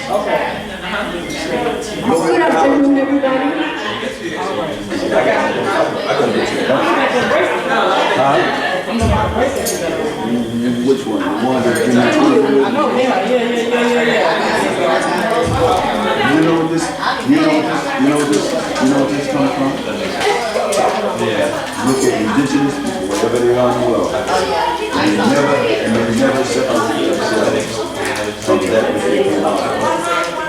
Good afternoon, everybody. Which one? The one that's in the I know, yeah. You know what this comes from? Yeah. Look at indigenous people, wherever they are in the world. And they never separate themselves from that which they came out of.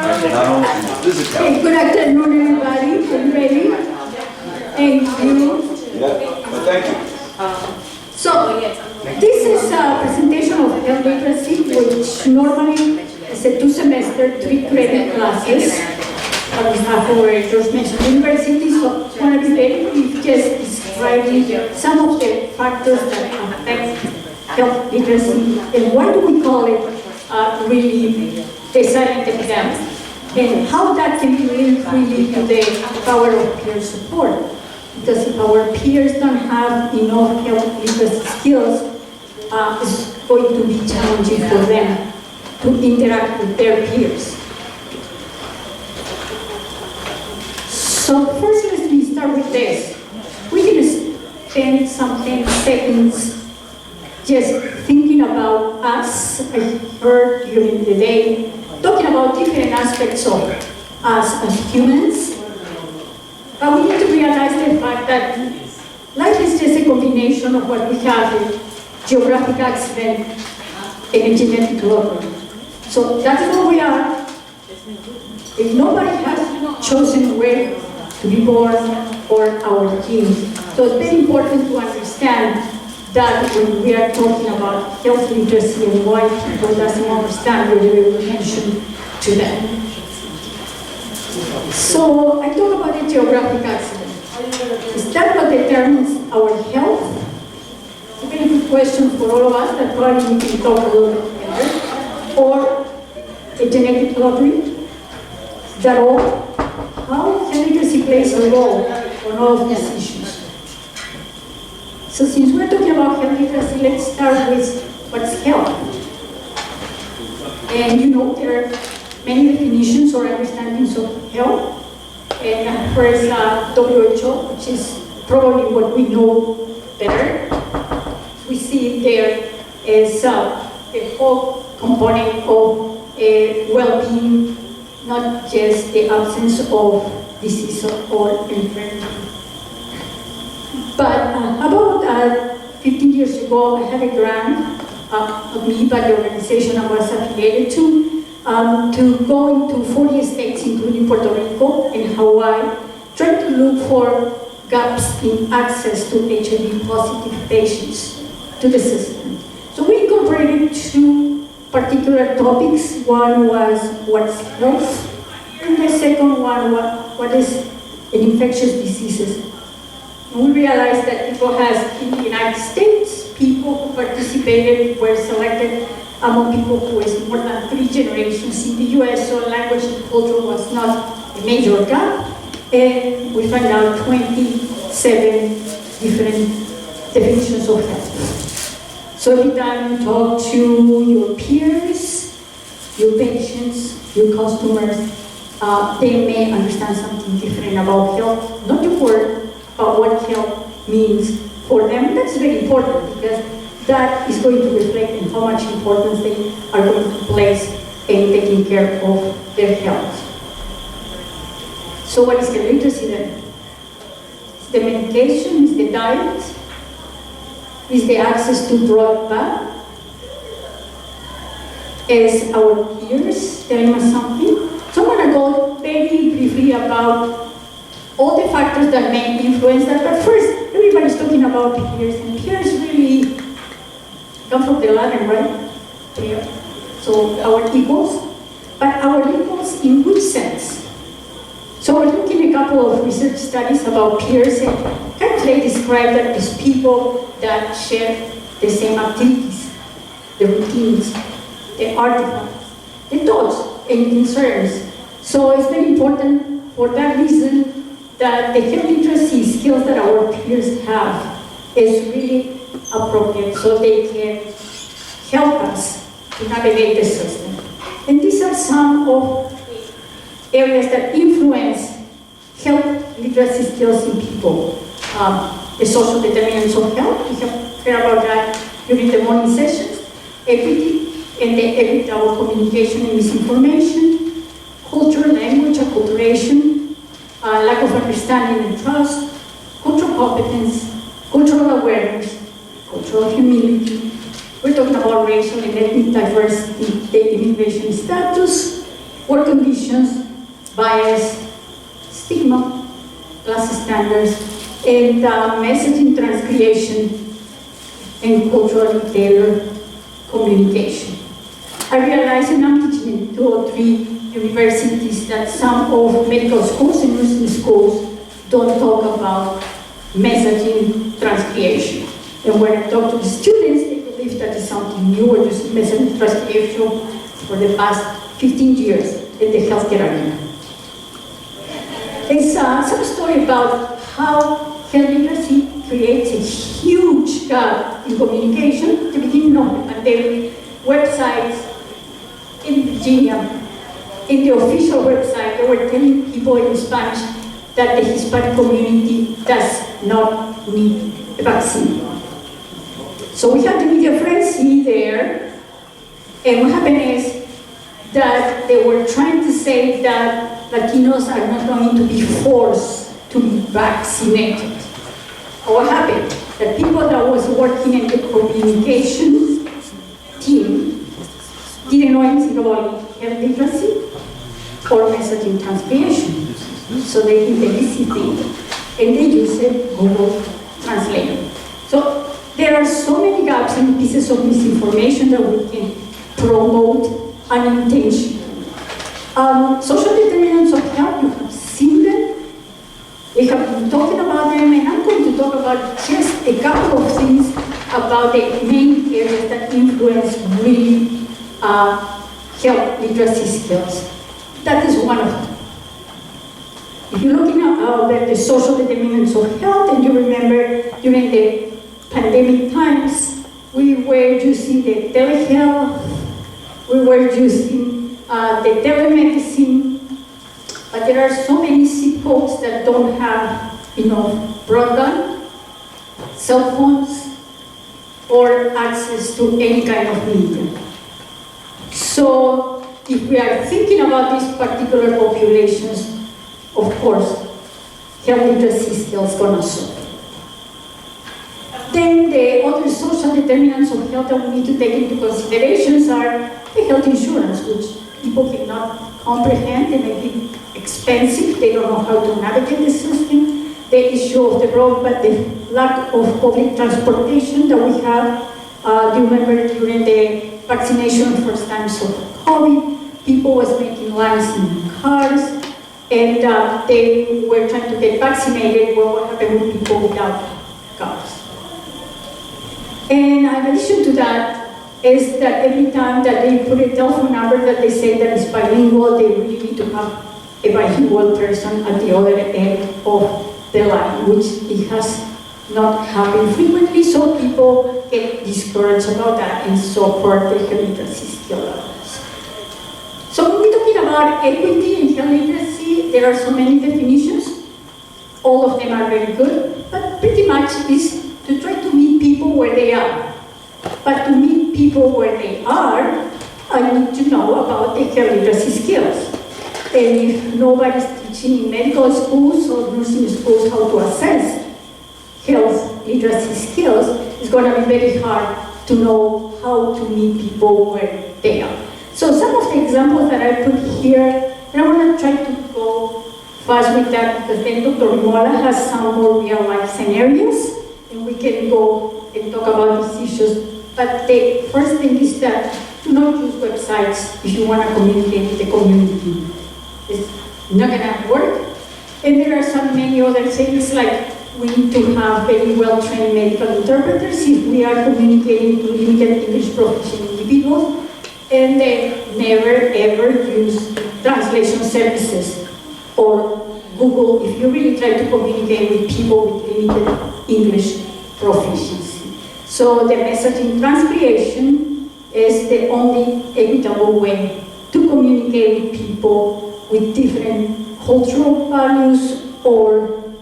Not only in the physical. Hey, good afternoon, everybody. Are you ready? Thank you. Yeah, but thank you. So, this is a presentation of health literacy, which normally is a 2-semester, 3-credit classes. On behalf of our George Mason University, so I want to be very brief, just describing some of the factors that affect health literacy and why do we call it really a silent epidemic, and how that can be linked really to the power of peer support. Because if our peers don't have enough health literacy skills, it's going to be challenging for them to interact with their peers. So first, let me start with this. We can spend some 10 seconds just thinking about us. I heard during the day talking about different aspects of us as humans. But we need to realize the fact that life is just a combination of what we have, a geographic accident and a genetic lottery. So that's where we are. If nobody has chosen a way to be born or our genes. So it's very important to understand that when we are talking about health literacy and why people doesn't understand what we will mention to them. So I talk about the geographic accident. Is that what determines our health? It's a very good question for all of us that probably we can talk a little bit better. Or a genetic lottery? Is that all? How health literacy plays a role on all of these issues. So since we're talking about health literacy, let's start with what's health. And you know there are many definitions or understandings of health. And first, WHO, which is probably what we know better. We see there as a whole component of well-being, not just the absence of disease or infirmity. But about 15 years ago, I had a grant of me by the organization I was affiliated to go into 40 states, including Puerto Rico and Hawaii, trying to look for gaps in access to HIV-positive patients to the system. So we incorporated 2 particular topics. One was what's health, and the second one, what is an infectious diseases. And we realized that people has in the United States, people who participated were selected among people who is more than 3 generations in the US, so language and culture was not a major gap. And we found out 27 different definitions of health. So every time you talk to your peers, your patients, your customers, they may understand something different about health, not the word, but what health means for them. That's very important because that is going to reflect in how much importance they are going to place in taking care of their health. So what is health literacy then? Is the medication, is the diet, is the access to broadband, is our peers telling us something. So I'm going to go very briefly about all the factors that may influence that, but first, everybody's talking about peers, and peers really come from the Latin, right? Peer. So our equals, but our equals in which sense? So we're looking at a couple of research studies about peers, and they describe that as people that share the same activities, the routines, the artifacts, the thoughts and concerns. So it's very important for that reason that the health literacy skills that our peers have is really appropriate so they can help us to navigate the system. And these are some of areas that influence health literacy skills in people. The social determinants of health, we have heard about that during the morning sessions, equity, and the equitable communication and misinformation, culture, language, acculturation, lack of understanding and trust, cultural competence, cultural awareness, cultural humility. We're talking about racial and ethnic diversity, the immigration status, work conditions, bias, stigma, class standards, and messaging transcreation and culturally tailored communication. I realized, and I'm teaching in 2 or 3 universities, that some of medical schools and nursing schools don't talk about messaging transcreation. And when I talk to the students, they believe that is something new. We're using messaging transcreation for the past 15 years in the healthcare arena. There's some story about how health literacy creates a huge gap in communication. At the beginning of the pandemic, websites in Virginia, in the official website, they were telling people in Spanish that the Hispanic community does not need a vaccine. So we had the media frenzy there, and what happened is that they were trying to say that Latinos are not going to be forced to be vaccinated. What happened? The people that was working in the communication team didn't know anything about health literacy or messaging transcreation. So they did the easy thing, and they used Google Translate. So there are so many gaps and pieces of misinformation that we can promote unintentionally. Social determinants of health, you have seen them. We have been talking about them, and I'm going to talk about just a couple of things about the main areas that influence really health literacy skills. That is one of them. If you're looking at the social determinants of health, and you remember during the pandemic times, we were using the telehealth, we were using the telemedicine, but there are so many zip codes that don't have broadband, cell phones, or access to any kind of media. So if we are thinking about these particular populations, of course, health literacy skills gonna show. Then the other social determinants of health that we need to take into considerations are the health insurance, which people cannot comprehend. They may be expensive, they don't know how to navigate the system. The issue of the broadband, the lack of public transportation that we have. Do you remember during the vaccination first times of COVID, people was making lines in cars, and they were trying to get vaccinated. Well, what happened with people without cars? And in addition to that, is that every time that they put a telephone number that they say that is bilingual, they really need to have a bilingual person at the other end of the line, which it has not happened frequently, so people get discouraged about that and support the health literacy skill levels. So when we're talking about equity and health literacy, there are so many definitions. All of them are very good, but pretty much is to try to meet people where they are. But to meet people where they are, I need to know about the health literacy skills. And if nobody's teaching in medical schools or nursing schools how to assess health literacy skills, it's going to be very hard to know how to meet people where they are. So some of the examples that I put here, and I want to try to go fast with that because then Dr. Rimola has some more real-life scenarios, and we can go and talk about these issues. But the first thing is that do not use websites if you want to communicate with the community. It's not going to work. And there are so many other things, like we need to have very well-trained medical interpreters if we are communicating to limited English proficient individuals. And then never ever use translation services or Google if you really try to communicate with people with limited English proficiency. So the messaging transcreation is the only equitable way to to communicate with people with different cultural values or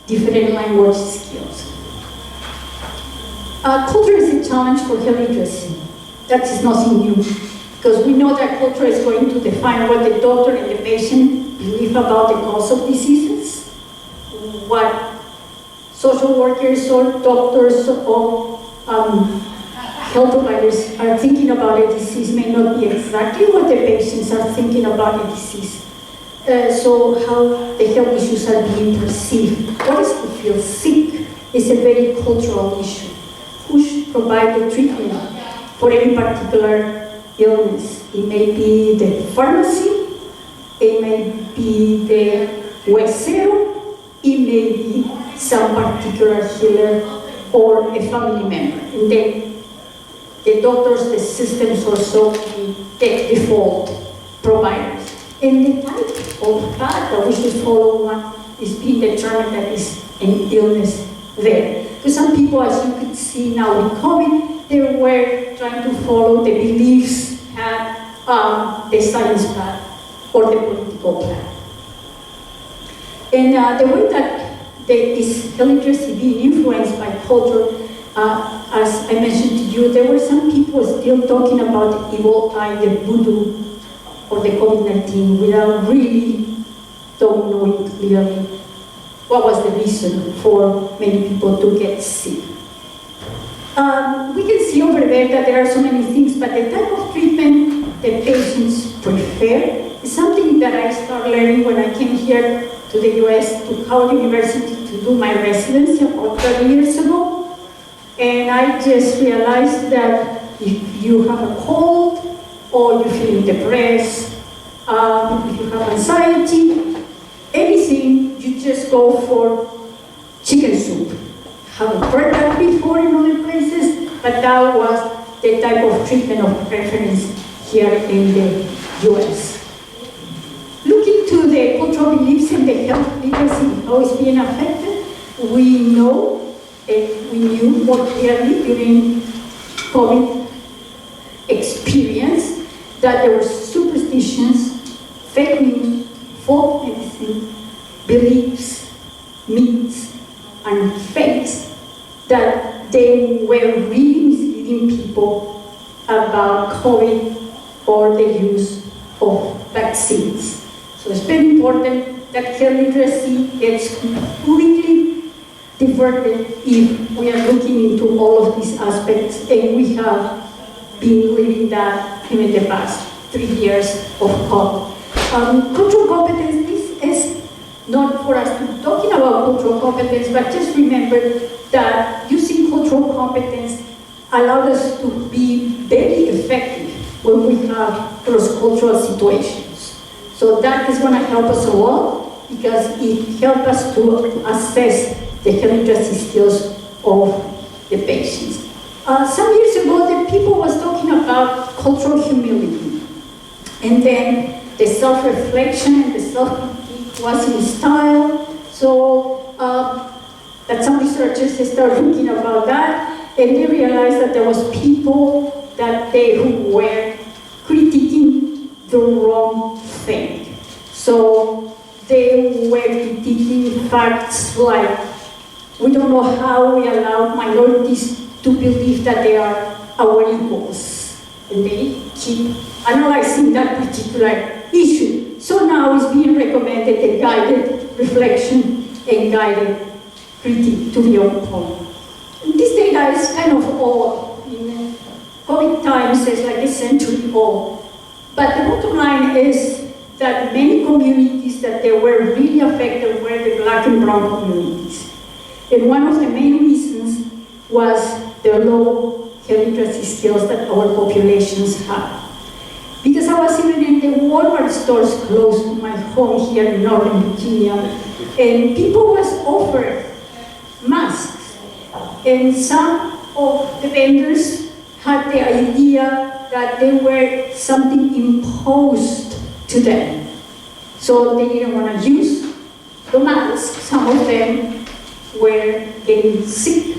different language skills. Culture is a challenge for health literacy. That is nothing new, because we know that culture is going to define what the doctor and the patient believe about the cause of diseases, what social workers or doctors or health providers are thinking about a disease may not be exactly what the patients are thinking about a disease. So how the health issues are being perceived. What is to feel sick is a very cultural issue. Who should provide the treatment for any particular illness? It may be the pharmacy, it may be the huesero, it may be some particular healer or a family member. And then the doctors, the systems also the default providers. And the type of path that we should follow one is being determined that is an illness there. Because some people, as you could see now with COVID, they were trying to follow the beliefs and the science path or the political path. And the way that is health literacy being influenced by culture, as I mentioned to you, there were some people still talking about the evil eye, the voodoo, or the COVID-19 without really don't knowing clearly what was the reason for many people to get sick. We can see over there that there are so many things, but the type of treatment that patients prefer is something that I started learning when I came here to the US, to Howard University, to do my residency about 30 years ago. And I just realized that if you have a cold, or you're feeling depressed, if you have anxiety, anything, you just go for chicken soup. Haven't heard that before in other places, but that was the type of treatment of preference here in the US. Looking to the cultural beliefs and the health literacy, how it's being affected, we know, and we knew more clearly during COVID experience that there were superstitions, fake news, folk medicine, beliefs, myths, and fakes that they were really misleading people about COVID or the use of vaccines. So it's very important that health literacy gets completely diverted if we are looking into all of these aspects, and we have been living that in the past 3 years of COVID. Cultural competence is not for us to be talking about cultural competence, but just remember that using cultural competence allowed us to be very effective when we have cross-cultural situations. So that is going to help us a lot because it helps us to assess the health literacy skills of the patients. Some years ago, the people was talking about cultural humility. And then the self-reflection and the self-critique was in style. So that some researchers started looking about that, and they realized that there was people who were critiquing the wrong thing. So they were critiquing facts like, we don't know how we allow minorities to believe that they are our equals. And they keep analyzing that particular issue. So now it's being recommended a guided reflection and guided critique to the opponent. And this data is kind of old. In COVID times, it's like a century old. But the bottom line is that many communities that they were really affected were the Black and brown communities. And one of the main reasons was the low health literacy skills that our populations have. Because I was even in the Walmart stores close to my home here in Northern Virginia, and people was offered masks. And some of the vendors had the idea that they were something imposed to them. So they didn't want to use the mask. Some of them were getting sick.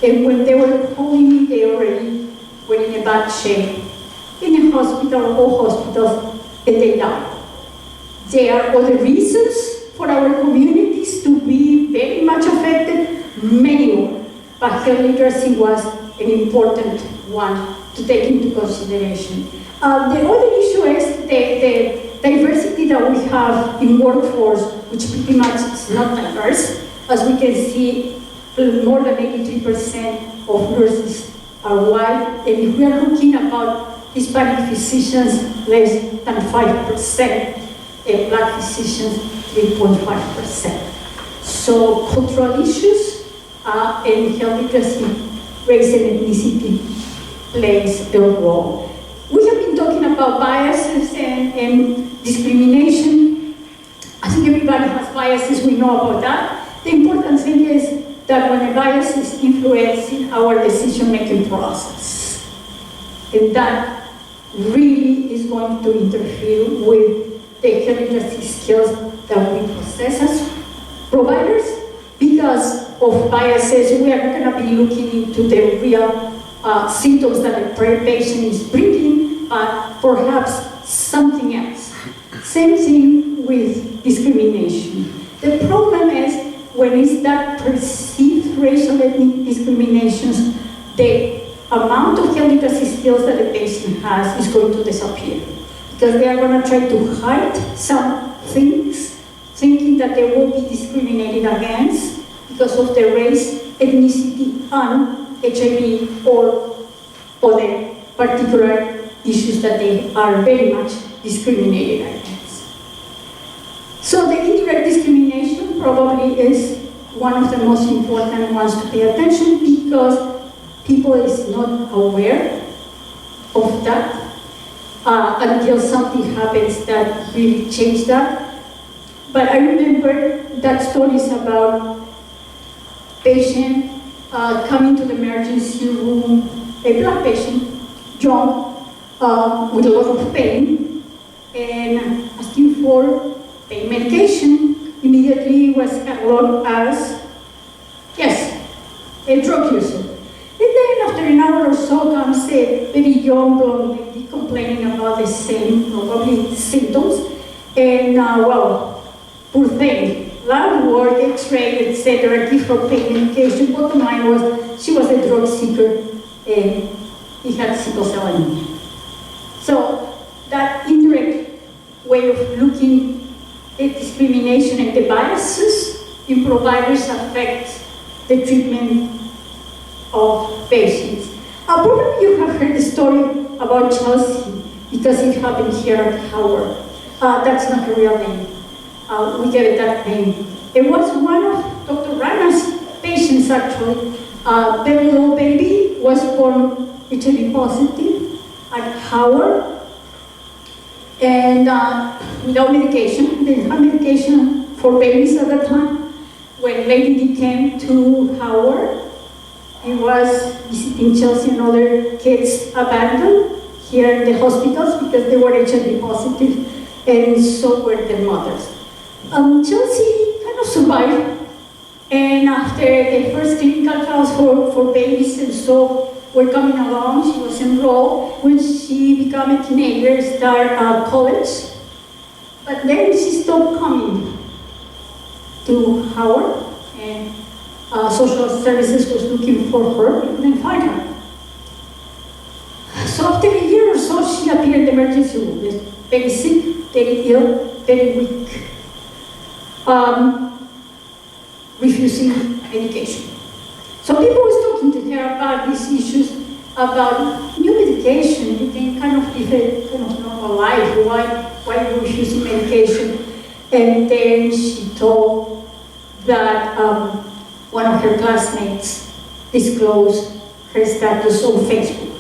And when they were calling me, they already were in a bad shape in a hospital or hospitals and they die. There are other reasons for our communities to be very much affected, many more, but health literacy was an important one to take into consideration. The other issue is the diversity that we have in workforce, which pretty much is not diverse. As we can see, more than 83% of nurses are white, and if we are looking about Hispanic physicians, less than 5%, and Black physicians, 3.5%. So cultural issues and health literacy, race and ethnicity plays a role. We have been talking about biases and discrimination. I think everybody has biases, we know about that. The important thing is that when a bias is influencing our decision-making process, and that really is going to interfere with the health literacy skills that we possess as providers. Because of biases, we are not going to be looking into the real symptoms that the patient is bringing, but perhaps something else. Same thing with discrimination. The problem is when it's that perceived racial ethnic discriminations, the amount of health literacy skills that the patient has is going to disappear. Because they are going to try to hide some things, thinking that they will be discriminated against because of their race, ethnicity, and HIV or other particular issues that they are very much discriminated against. So the indirect discrimination probably is one of the most important ones to pay attention because people is not aware of that until something happens that really changes that. But I remember that stories about patient coming to the emergency room, a Black patient, young, with a lot of pain, and asking for pain medication. Immediately was cataloged as, yes, a drug user. And then after an hour or so comes a very young blonde lady complaining about the same, probably, symptoms. And well, poor thing, loud word, x-ray, etc., give her pain medication. Bottom line was, she was a drug seeker and he had sickle cell anemia. So that indirect way of looking at discrimination and the biases in providers affect the treatment of patients. Probably you have heard the story about Chelsea because it happened here at Howard. That's not a real name. We gave it that name. It was one of Dr. Rana's patients actually. Very little baby was born HIV positive at Howard and without medication. They didn't have medication for babies at the time. When Lady came to Howard, he was visiting Chelsea and other kids abandoned here in the hospitals because they were HIV positive, and so were their mothers. Chelsea kind of survived, and after the first clinical trials for babies and so were coming along, she was enrolled. When she became a teenager, started college, but then she stopped coming to Howard, and social services was looking for her, and couldn't find her. So after a year or so, she appeared in the emergency room, very sick, very ill, very weak, refusing medication. So people was talking to her about these issues, about new medication. You can kind of live a kind of normal life. Why are you refusing medication? And then she told that one of her classmates disclosed her status on Facebook.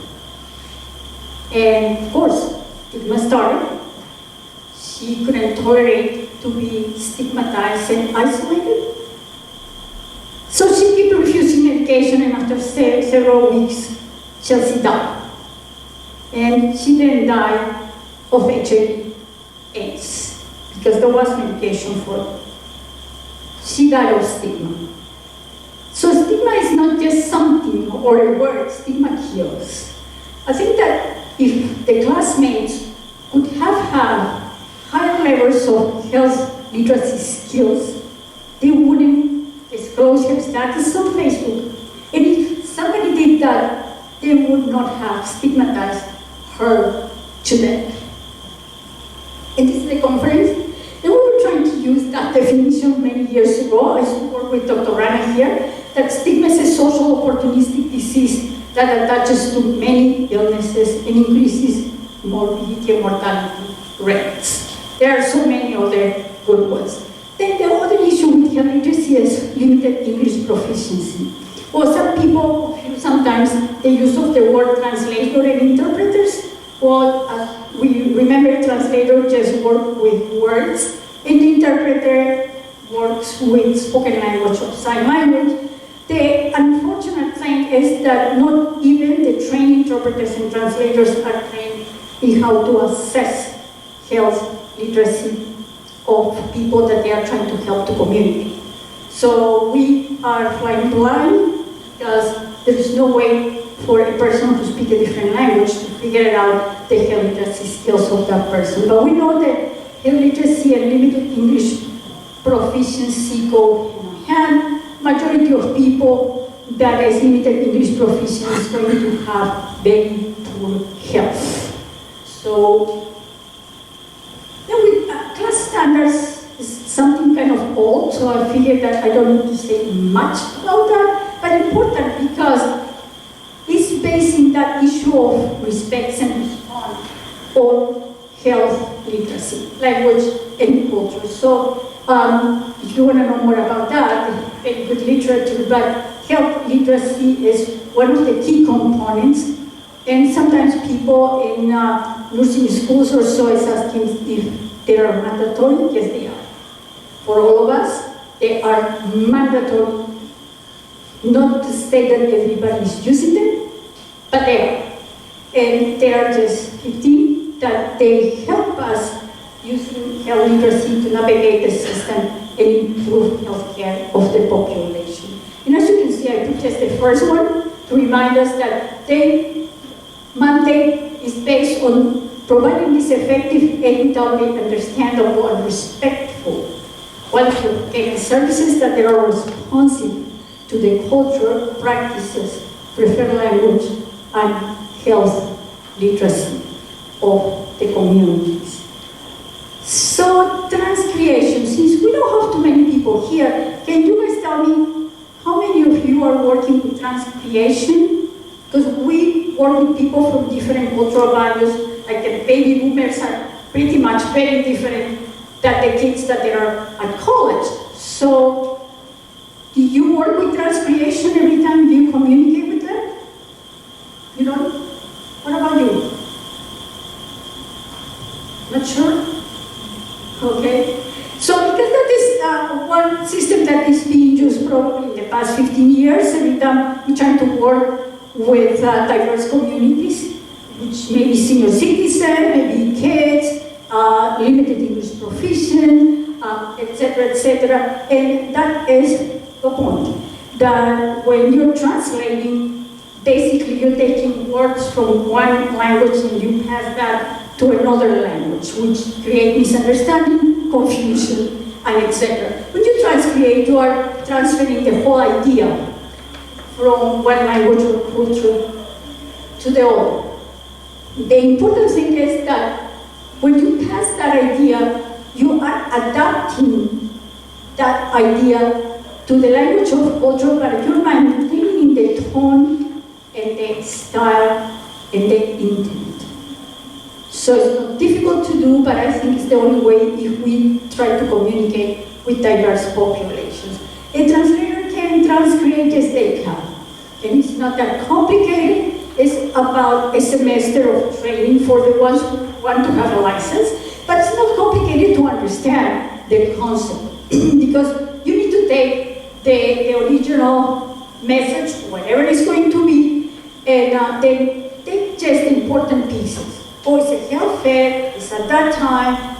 And of course, stigma started. She couldn't tolerate to be stigmatized and isolated. So she kept refusing medication, and after several weeks, Chelsea died. And she didn't die of HIV/AIDS, because there was medication for it. She died of stigma. So stigma is not just something or a word, stigma kills. I think that if the classmates could have had higher levels of health literacy skills, they wouldn't disclose her status on Facebook. And if somebody did that, they would not have stigmatized her to death. And this is the conference, and we were trying to use that definition many years ago. I used to work with Dr. Rana here, that stigma is a social opportunistic disease that attaches to many illnesses and increases morbidity and mortality rates. There are so many other good ones. Then the other issue with health literacy is limited English proficiency. Well, some people, sometimes the use of the word translator and interpreters. Well, we remember translator just work with words, and the interpreter works with spoken language or sign language. The unfortunate thing is that not even the trained interpreters and translators are trained in how to assess health literacy of people that they are trying to help to communicate. So we are flying blind because there is no way for a person who speaks a different language to figure out the health literacy skills of that person. But we know that health literacy and limited English proficiency go hand in hand. Majority of people that is limited English proficiency is going to have very poor health. So, then with class standards is something kind of old, so I figured that I don't need to say much about that, but important because it's based in that issue of respect and response on health literacy, language and culture. So if you want to know more about that, very good literature, but health literacy is one of the key components. And sometimes people in nursing schools or so is asking if they are mandatory. Yes, they are. For all of us, they are mandatory. Not to say that everybody is using them, but they are. And there are just 15 that they help us using health literacy to navigate the system and improve healthcare of the population. And as you can see, I put just the first one to remind us that their mandate is based on providing this effective, equitable, understandable, and respectful quality of services that they are responsive to the cultural practices, preferred language, and health literacy of the communities. So, transcreation, since we don't have too many people here, can you guys tell me how many of you are working with transcreation? Because we work with people from different cultural values, like the baby boomers are pretty much very different than the kids that they are at college. So, do you work with transcreation every time you communicate with them? You know? What about you? Not sure? Okay. So because that is one system that is being used probably in the past 15 years, every time we try to work with diverse communities, which may be senior citizens, maybe kids, limited English proficient, etc., and that is the point. That when you're translating, basically you're taking words from one language and you pass that to another language, which create misunderstanding, confusion, and etc. When you transcreate, you are transferring the whole idea from one language or culture to the other. The important thing is that when you pass that idea, you are adapting that idea to the language of culture, but you're maintaining the tone and the style and the intent. So it's not difficult to do, but I think it's the only way if we try to communicate with diverse populations. A translator can transcreate as they can. And it's not that complicated. It's about a semester of training for the ones who want to have a license, but it's not complicated to understand the concept. Because you need to take the original message, whatever it's going to be, and then take just important pieces. Oh, it's a health fair, it's at that time,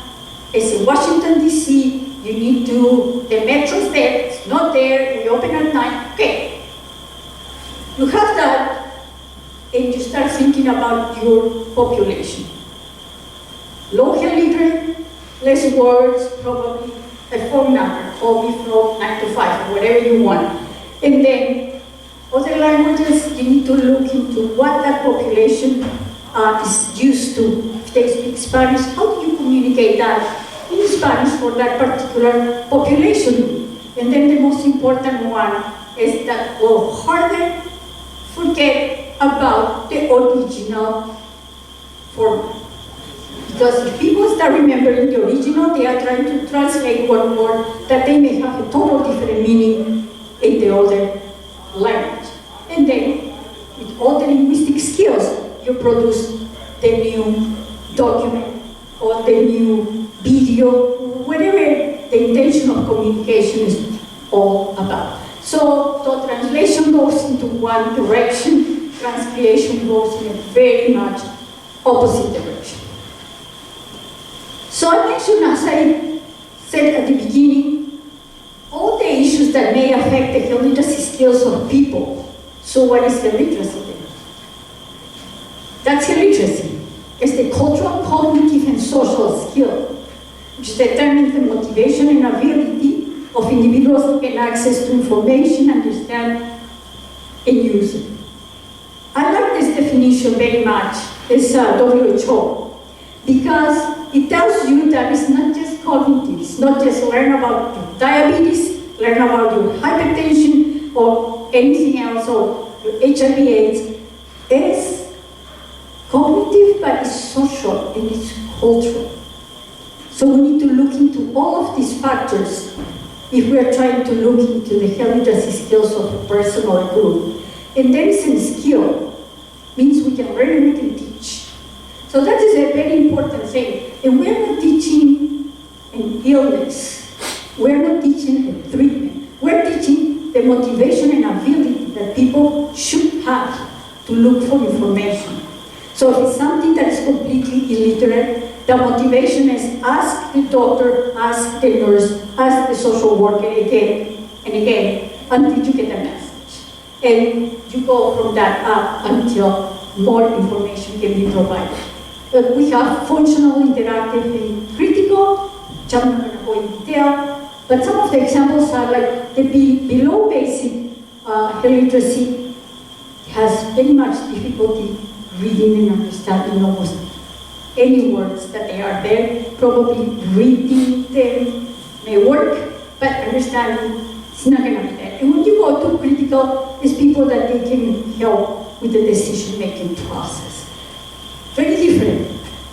it's in Washington, D.C., you need to, the metro's there, it's not there, we open at 9, okay. You have that, and you start thinking about your population. Low health literate, less words, probably a phone number, call me from 9 to 5, whatever you want. And then other languages, you need to look into what that population is used to. If they speak Spanish, how do you communicate that in Spanish for that particular population? And then the most important one is that we'll hardly forget about the original format. Because if people start remembering the original, they are trying to translate one word that they may have a total different meaning in the other language. And then, with all the linguistic skills, you produce the new document or the new video, whatever the intention of communication is all about. So the translation goes into one direction, translation goes in a very much opposite direction. So I mentioned, as I said at the beginning, all the issues that may affect the health literacy skills of people. So what is health literacy then? That's health literacy. It's the cultural, cognitive, and social skill, which determines the motivation and ability of individuals to get access to information, understand, and use it. I like this definition very much. It's WHO, because it tells you that it's not just cognitive, it's not just learn about your diabetes, learn about your hypertension, or anything else, or your HIV/AIDS. It's cognitive, but it's social and it's cultural. So we need to look into all of these factors if we are trying to look into the health literacy skills of a person or a group. And then since skill means we can learn and we can teach. So that is a very important thing. And we're not teaching an illness. We're not teaching a treatment. We're teaching the motivation and ability that people should have to look for information. So if it's something that is completely illiterate, the motivation is ask the doctor, ask the nurse, ask the social worker again and again until you get the message. And you go from that up until more information can be provided. But we have functional, interactive, and critical, which I'm not going to go in detail, but some of the examples are like the below basic health literacy has very much difficulty reading and understanding almost any words that they are there. Probably reading them may work, but understanding it's not going to be there. And when you go to critical, it's people that they can help with the decision-making process. Very different.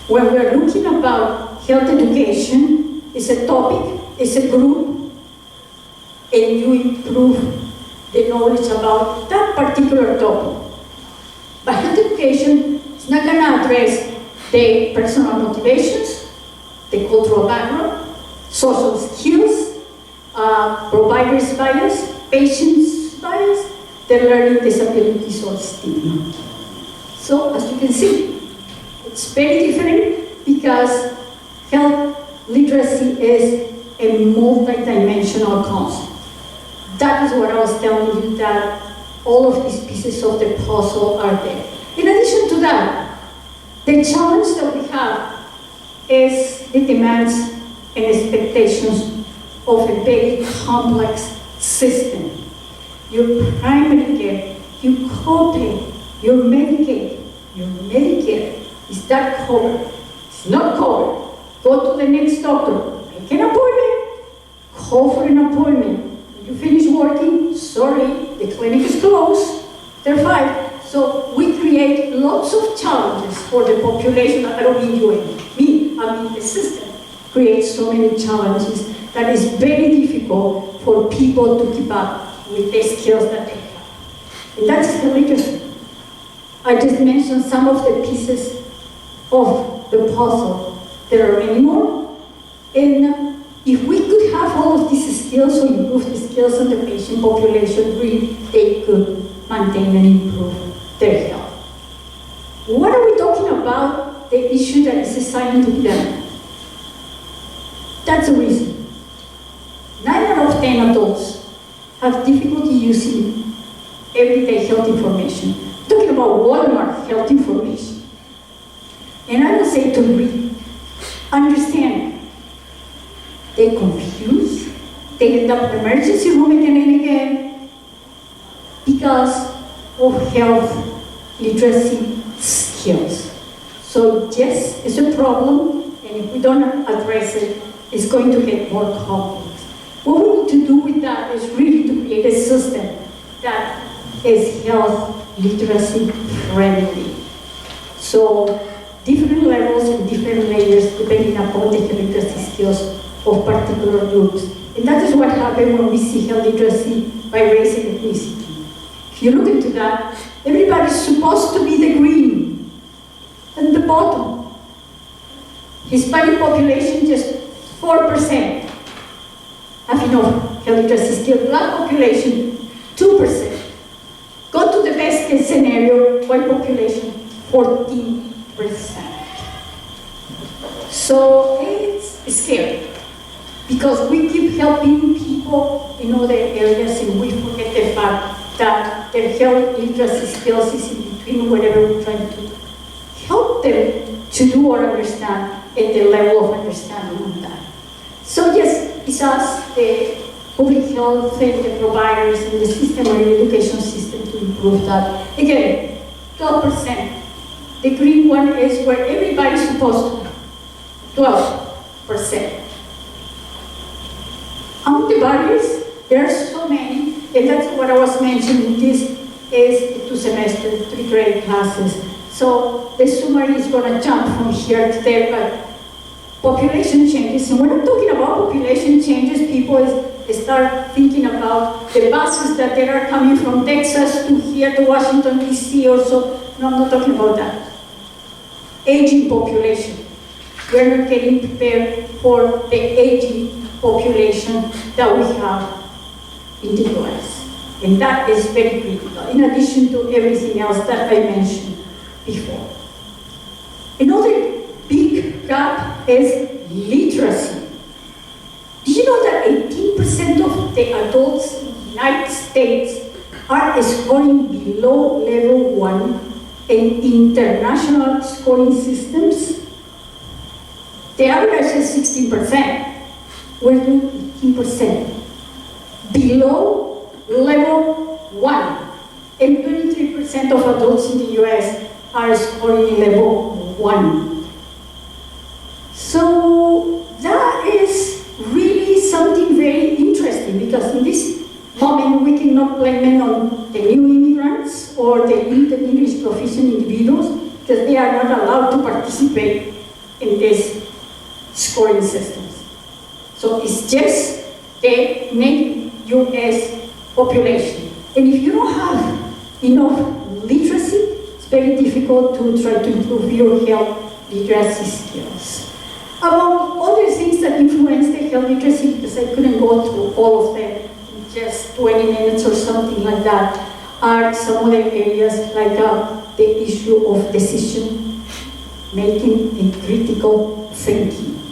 When we're looking about health education, it's a topic, it's a group, and you improve the knowledge about that particular topic. But health education is not going to address the personal motivations, the cultural background, social skills, providers' bias, patients' bias, the learning disabilities or stigma. So as you can see, it's very different because health literacy is a multi-dimensional concept. That is what I was telling you, that all of these pieces of the puzzle are there. In addition to that, the challenge that we have is the demands and expectations of a very complex system. Your primary care, your co-pay, your Medicaid, your Medicare, is that covered? It's not covered. Go to the next doctor, make an appointment, call for an appointment. When you finish working, sorry, the clinic is closed, they're fine. So we create lots of challenges for the population. I don't mean you and me, I mean the system creates so many challenges that is very difficult for people to keep up with the skills that they have. And that's the literacy. I just mentioned some of the pieces of the puzzle. There are many more. And if we could have all of these skills or improve the skills of the patient population, really, they could maintain and improve their health. What are we talking about? The issue that is assigned to them. That's the reason. 9 out of 10 adults have difficulty using everyday health information. I'm talking about Walmart health information. And I don't say to read, understand. They confuse, they end up in the emergency room again and again because of health literacy skills. So yes, it's a problem, and if we don't address it, it's going to get more complex. What we need to do with that is really to create a system that is health literacy friendly. So different levels and different layers depending upon the health literacy skills of particular groups. And that is what happened when we see health literacy by race and ethnicity. If you look into that, everybody's supposed to be the green at the bottom. Hispanic population, just 4% have enough health literacy skills. Black population, 2%. Go to the best case scenario, white population, 14%. So it's scary because we keep helping people in other areas and we forget the fact that their health literacy skills is in between whatever we're trying to help them to do or understand at the level of understanding of that. So yes, it's us, the public health and the providers and the system or the education system to improve that. Again, 12%. The green one is where everybody's supposed to be, 12%. Among the barriers, there are so many, and that's what I was mentioning. This is 2 semesters, 3 grade classes. So the summary is going to jump from here to there, but population changes. And when I'm talking about population changes, people start thinking about the buses that they are coming from Texas to here to Washington, D.C. or so. No, I'm not talking about that. Aging population. We're not getting prepared for the aging population that we have in the US. And that is very critical, in addition to everything else that I mentioned before. Another big gap is literacy. Do you know that 18% of the adults in the United States are scoring below level 1 in international scoring systems? The average is 16%. We're doing 18%. Below level 1. And 23% of adults in the US are scoring level 1. So that is really something very interesting because in this moment we cannot blame it on the new immigrants or the English proficient individuals because they are not allowed to participate in these scoring systems. So it's just the native US population. And if you don't have enough literacy, it's very difficult to try to improve your health literacy skills. Among other things that influence the health literacy, because I couldn't go through all of them in just 20 minutes or something like that, are some other areas like the issue of decision making and critical thinking.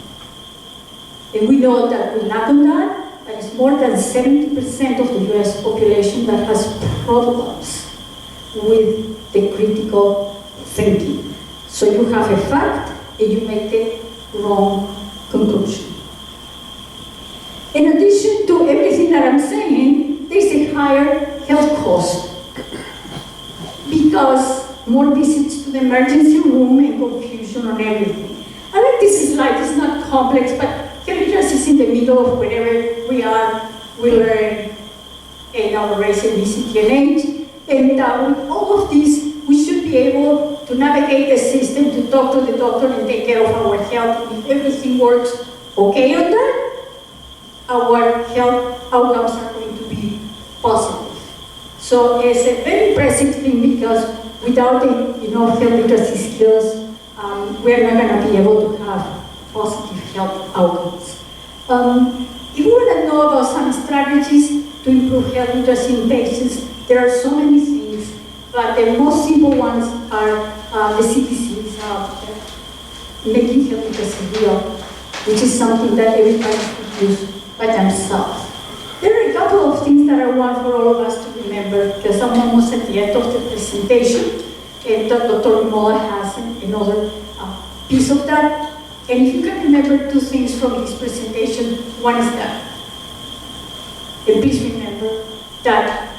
And we know that we lack on that. That is more than 70% of the US population that has problems with the critical thinking. So you have a fact and you make the wrong conclusion. In addition to everything that I'm saying, there's a higher health cost because more visits to the emergency room and confusion on everything. I like this slide, it's not complex, but health literacy is in the middle of wherever we are, we learn in our race, ethnicity, and age. And with all of this, we should be able to navigate the system, to talk to the doctor and take care of our health. If everything works okay on that, our health outcomes are going to be positive. So it's a very impressive thing because without enough health literacy skills, we're not going to be able to have positive health outcomes. If you want to know about some strategies to improve health literacy in patients, there are so many things, but the most simple ones are the CDC's making health literacy real, which is something that everybody should use by themselves. There are a couple of things that I want for all of us to remember, because I'm almost at the end of the presentation, and Dr. Mola has another piece of that. And if you can remember two things from this presentation, one is that, and please remember that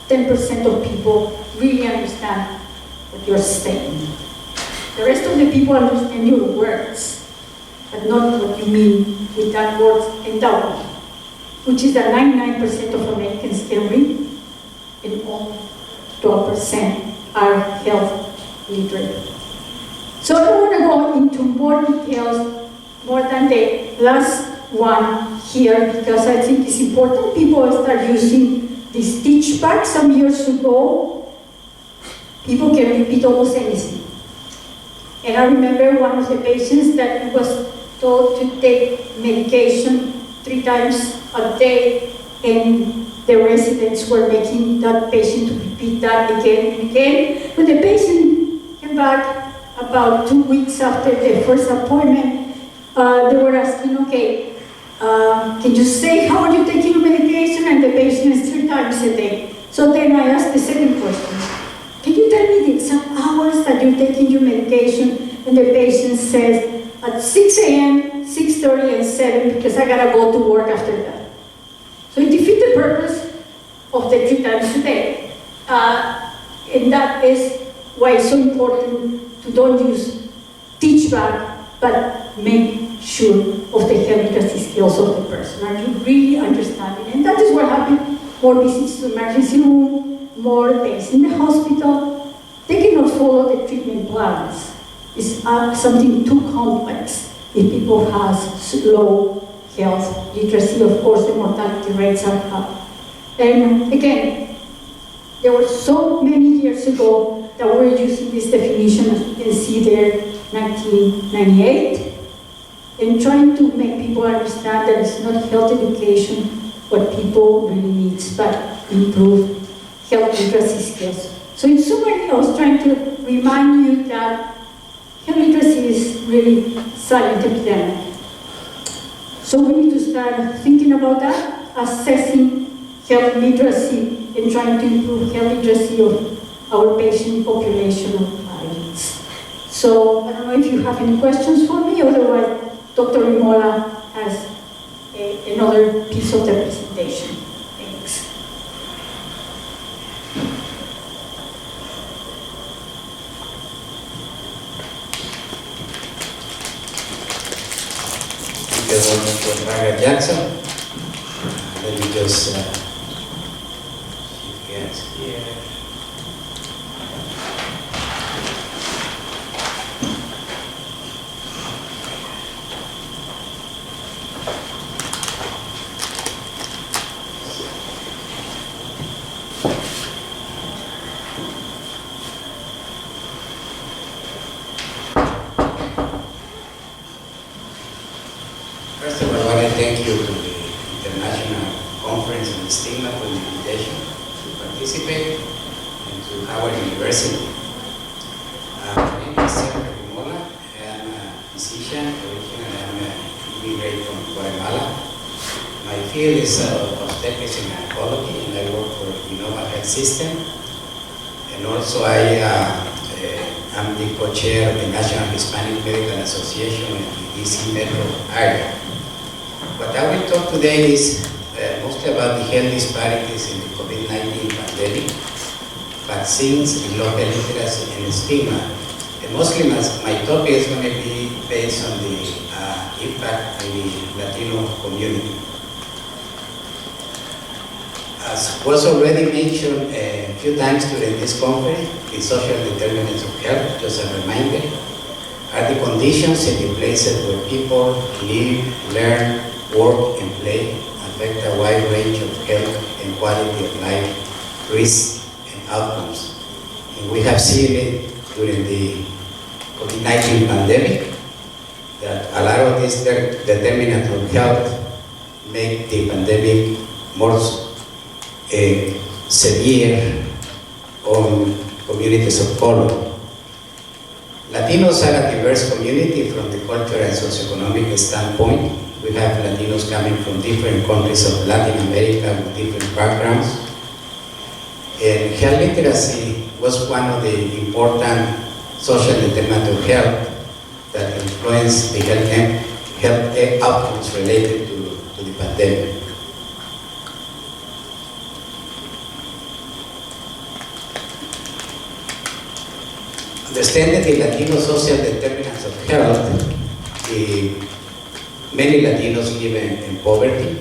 10% of people really understand what you're saying. The rest of the people understand your words, but not what you mean with that words and that word, which is that 99% of Americans can read, and only 12% are health literate. So I don't want to go into more details, more than the last one here, because I think it's important people start using this teach back. Some years ago, people can repeat almost anything. And I remember one of the patients that was told to take medication 3 times a day, and the residents were making that patient to repeat that again and again. When the patient came back about 2 weeks after the first appointment, they were asking, okay, can you say how are you taking your medication? And the patient is 3 times a day. So then I asked the second question, can you tell me the exact hours that you're taking your medication? And the patient says, at 6 a.m., 6:30, and 7, because I gotta go to work after that. So it defeats the purpose of the 3 times a day. And that is why it's so important to don't use teach back, but make sure of the health literacy skills of the person. Are you really understanding? And that is what happened. More visits to the emergency room, more days in the hospital. They cannot follow the treatment plans. It's something too complex. If people have low health literacy, of course, the mortality rates are high. And again, there were so many years ago that we're using this definition, as you can see there, 1998, and trying to make people understand that it's not health education what people really need, but improve health literacy skills. So in summary, I was trying to remind you that health literacy is really silent epidemic. So we need to start thinking about that, assessing health literacy and trying to improve health literacy of our patient population of clients. So I don't know if you have any questions for me, otherwise Dr. Imola has another piece of the presentation. Thanks. Dr. Margaret Jackson. Let me just get here. First of all, I want to thank you to the International Conference on Stigma for the invitation to participate and to our university. My name is Dr. Imola. I am a physician. Originally, I am an immigrant from Guatemala. My field is obstetrics and gynecology, and I work for Innova Health System. And also, I am the co-chair of the National Hispanic Medical Association in the DC metro area. What I will talk today is mostly about the health disparities in the COVID-19 pandemic, vaccines, and local literacy and stigma. And mostly my topic is going to be based on the impact in the Latino community. As was already mentioned a few times during this conference, the social determinants of health, just a reminder, are the conditions and the places where people live, learn, work, and play, affect a wide range of health and quality of life, risks, and outcomes. And we have seen it during the COVID-19 pandemic, that a lot of these determinants of health make the pandemic more severe on communities of color. Latinos are a diverse community from the cultural and socioeconomic standpoint. We have Latinos coming from different countries of Latin America with different backgrounds. And health literacy was one of the important social determinants of health that influence the health outcomes related to the pandemic. Understanding the Latino social determinants of health, many Latinos live in poverty.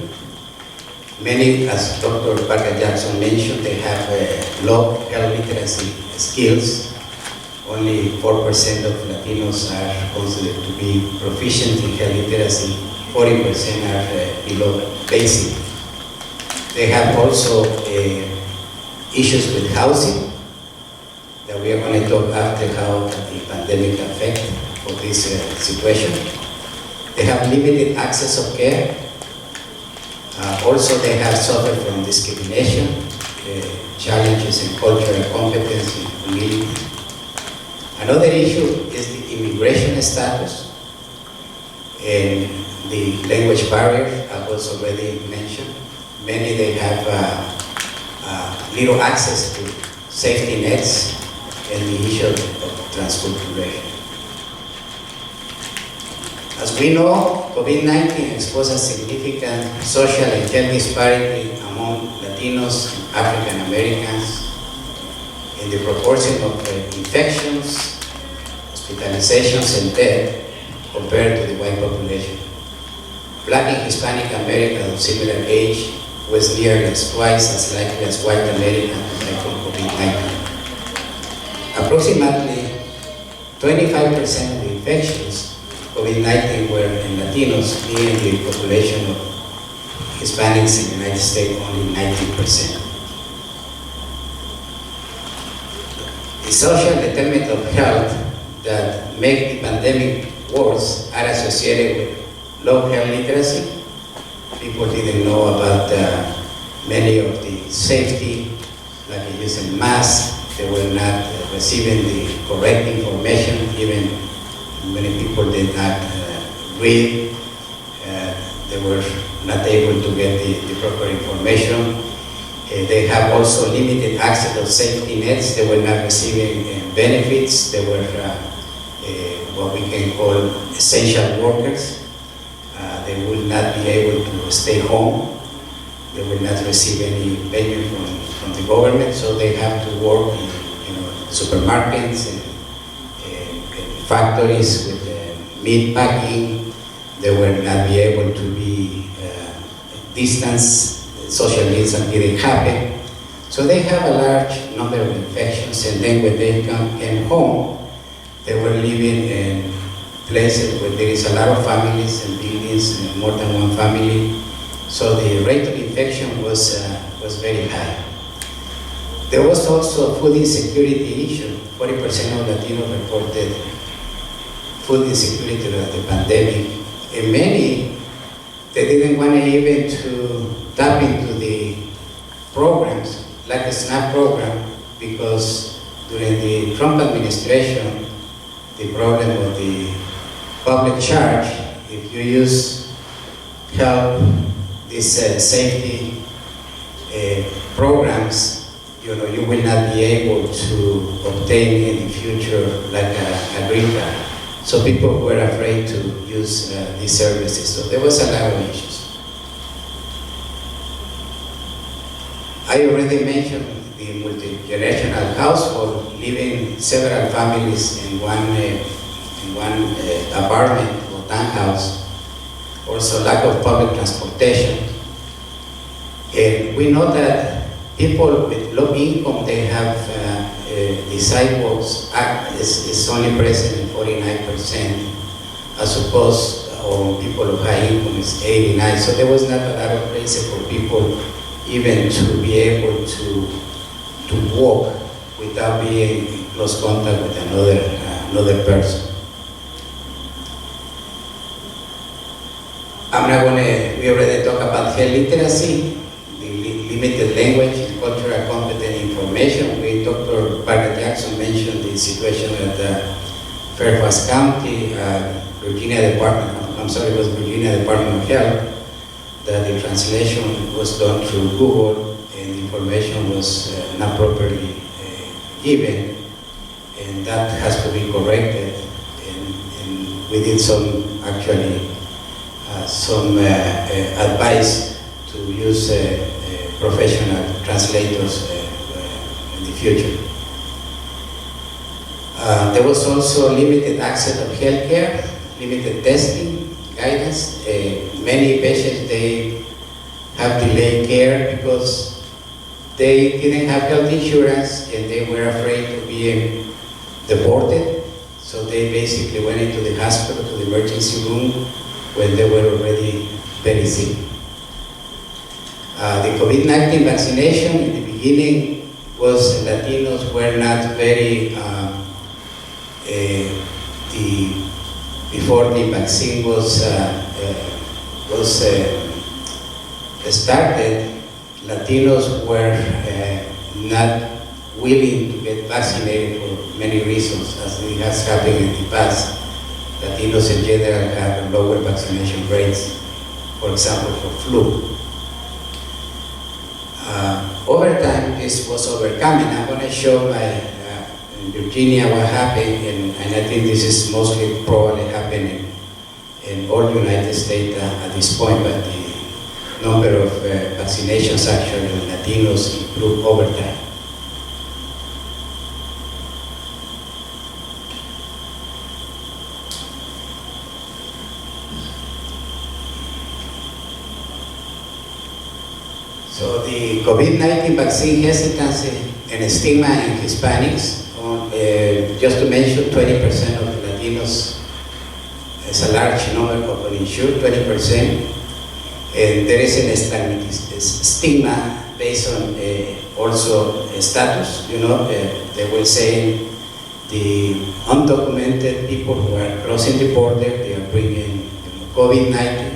Many, as Dr. Parker Jackson mentioned, they have low health literacy skills. Only 4% of Latinos are considered to be proficient in health literacy. 40% are below basic. They have also issues with housing that we are going to talk after how the pandemic affects for this situation. They have limited access of care. Also, they have suffered from discrimination, challenges in cultural competence in community. Another issue is the immigration status and the language barrier, I was already mentioned. Many, they have little access to safety nets and the issue of transculturation. As we know, COVID-19 exposed a significant social and health disparity among Latinos and African Americans in the proportion of infections, hospitalizations, and death compared to the white population. Black and Hispanic Americans of similar age was nearly twice as likely as white Americans to die from COVID-19. Approximately 25% of the infections COVID-19 were in Latinos, being the population of Hispanics in the United States only 19%. The social determinants of health that make the pandemic worse are associated with low health literacy. People didn't know about many of the safety, like using masks. They were not receiving the correct information, even many people did not read. They were not able to get the proper information. They have also limited access to safety nets. They were not receiving benefits. They were what we can call essential workers. They will not be able to stay home. They will not receive any payment from the government, so they have to work in supermarkets and factories with meat packing. They will not be able to be distance, social distance didn't happen. So they have a large number of infections, and then when they came home, they were living in places where there is a lot of families and buildings, and more than one family. So the rate of infection was very high. There was also a food insecurity issue. 40% of Latinos reported food insecurity during the pandemic. And many, they didn't want to even to tap into the programs, like the SNAP program, because during the Trump administration, the problem of the public charge, if you use help, these safety programs, you will not be able to obtain in the future like a green card. So people were afraid to use these services. So there was a lot of issues. I already mentioned the multi-generational household, living several families in one apartment or townhouse. Also lack of public transportation. And we know that people with low income, they have the sidewalks is only present in 49%, as opposed on people of high income is 89%. So there was not a lot of places for people even to be able to walk without being in close contact with another person. We already talked about health literacy, the limited language and cultural competent information. Dr. Parker Jackson mentioned the situation at Fairfax County, Virginia Department of Health, that the translation was done through Google and the information was not properly given, and that has to be corrected. And we did some advice to use professional translators in the future. There was also limited access of healthcare, limited testing, guidance. Many patients, they have delayed care because they didn't have health insurance and they were afraid of being deported. So they basically went into the hospital, to the emergency room, when they were already very sick. The COVID-19 vaccination in the beginning was Latinos were not very, before the vaccine was started, Latinos were not willing to get vaccinated for many reasons, as it has happened in the past. Latinos in general have lower vaccination rates, for example, for flu. Over time, this was overcome, and I'm going to show in Virginia what happened, and I think this is mostly probably happening in all United States at this point, but the number of vaccinations actually in Latinos improved over time. So the COVID-19 vaccine hesitancy and stigma in Hispanics, just to mention, 20% of Latinos is a large number of uninsured, 20%. And there is a stigma based on also status. They will say the undocumented people who are crossing the border, they are bringing COVID-19.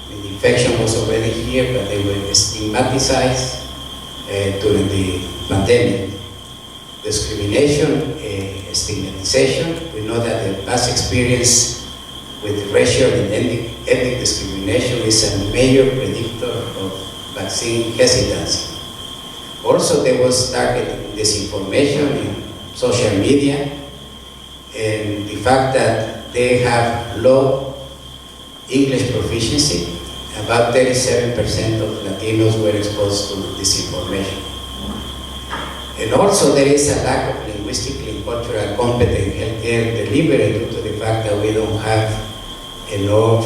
The infection was already here, but they were stigmatized during the pandemic. Discrimination, stigmatization. We know that the past experience with racial and ethnic discrimination is a major predictor of vaccine hesitancy. Also, there was targeted disinformation in social media, and the fact that they have low English proficiency. About 37% of Latinos were exposed to disinformation. And also there is a lack of linguistically and cultural competent healthcare delivery due to the fact that we don't have enough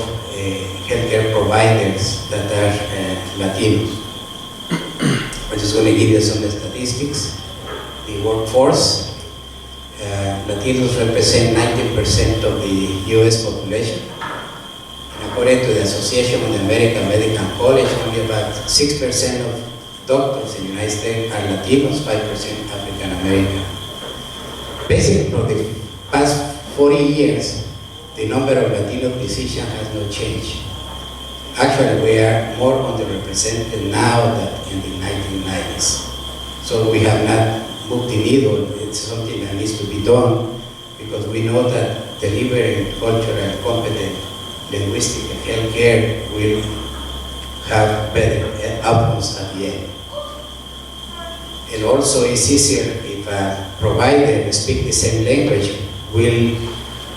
healthcare providers that are Latinos. I'm just going to give you some statistics. The workforce, Latinos represent 19% of the US population. And according to the Association of the American Medical College, only about 6% of doctors in the United States are Latinos, 5% African American. Basically, for the past 40 years, the number of Latino physicians has not changed. Actually, we are more underrepresented now than in the 1990s. So we have not moved the needle. It's something that needs to be done because we know that delivering cultural, competent, linguistic, and healthcare will have better outcomes at the end. And also, it's easier if a provider speaks the same language, will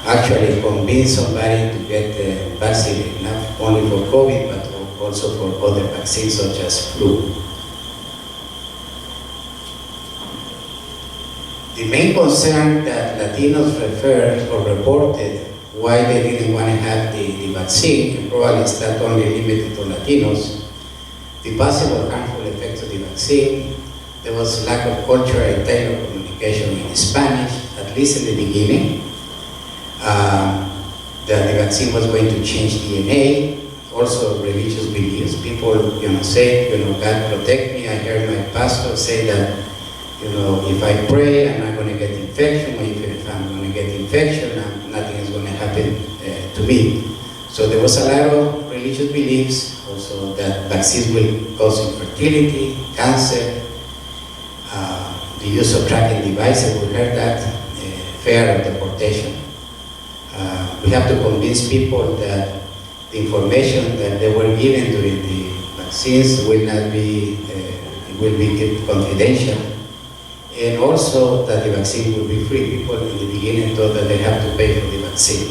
actually convince somebody to get vaccinated, not only for COVID, but also for other vaccines such as flu. The main concern that Latinos referred or reported why they didn't want to have the vaccine, and probably it's not only limited to Latinos, the possible harmful effects of the vaccine. There was lack of cultural and tailored communication in Spanish, at least in the beginning. That the vaccine was going to change DNA, also religious beliefs. People, say, God protect me. I heard my pastor say that, if I pray, I'm not going to get infection, or even if I'm going to get infection, nothing is going to happen to me. So there was a lot of religious beliefs, also that vaccines will cause infertility, cancer, the use of tracking devices, we heard that, fear of deportation. We have to convince people that the information that they were given during the vaccines will be confidential, and also that the vaccine will be free. People in the beginning thought that they have to pay for the vaccine.